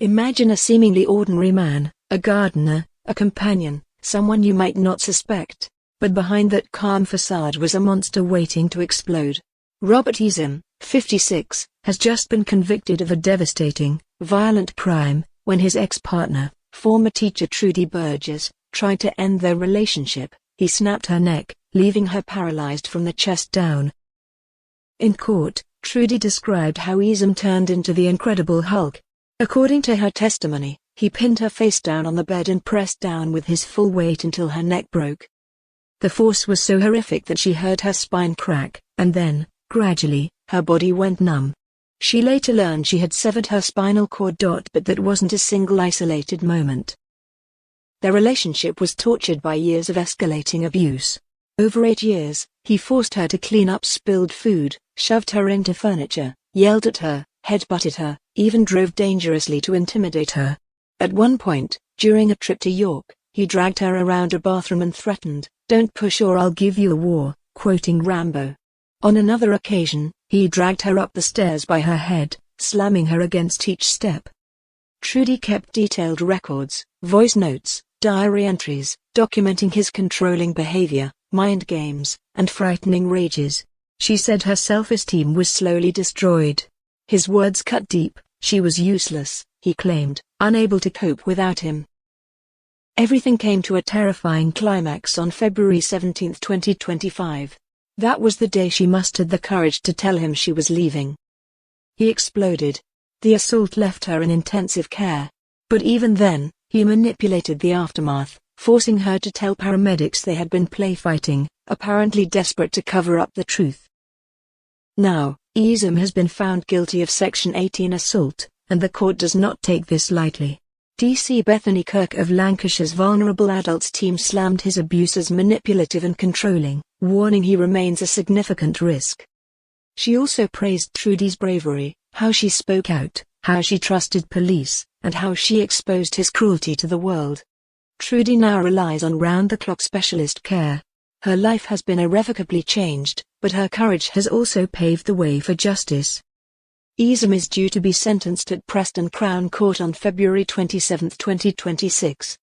Imagine a seemingly ordinary man, a gardener, a companion, someone you might not suspect. But behind that calm facade was a monster waiting to explode. Robert Easom, 56, has just been convicted of a devastating, violent crime, when his ex-partner, former teacher Trudi Burgess, tried to end their relationship. He snapped her neck, leaving her paralyzed from the chest down. In court, Trudi described how Easom turned into the Incredible Hulk. According to her testimony, he pinned her face down on the bed and pressed down with his full weight until her neck broke. The force was so horrific that she heard her spine crack, and then, gradually, her body went numb. She later learned she had severed her spinal cord. But that wasn't a single isolated moment. Their relationship was tortured by years of escalating abuse. Over 8 years, he forced her to clean up spilled food, shoved her into furniture, yelled at her, headbutted her, even drove dangerously to intimidate her. At one point, during a trip to York, he dragged her around a bathroom and threatened, "Don't push or I'll give you a war," quoting Rambo. On another occasion, he dragged her up the stairs by her head, slamming her against each step. Trudi kept detailed records, voice notes, diary entries, documenting his controlling behavior, mind games, and frightening rages. She said her self-esteem was slowly destroyed. His words cut deep. She was useless, he claimed, unable to cope without him. Everything came to a terrifying climax on February 17, 2025. That was the day she mustered the courage to tell him she was leaving. He exploded. The assault left her in intensive care. But even then, he manipulated the aftermath, forcing her to tell paramedics they had been play fighting, apparently desperate to cover up the truth. Now, Easom has been found guilty of Section 18 assault, and the court does not take this lightly. DC Bethany Kirk of Lancashire's Vulnerable Adults team slammed his abuse as manipulative and controlling, warning he remains a significant risk. She also praised Trudi's bravery, how she spoke out, how she trusted police, and how she exposed his cruelty to the world. Trudi now relies on round-the-clock specialist care. Her life has been irrevocably changed, but her courage has also paved the way for justice. Easom is due to be sentenced at Preston Crown Court on February 27, 2026.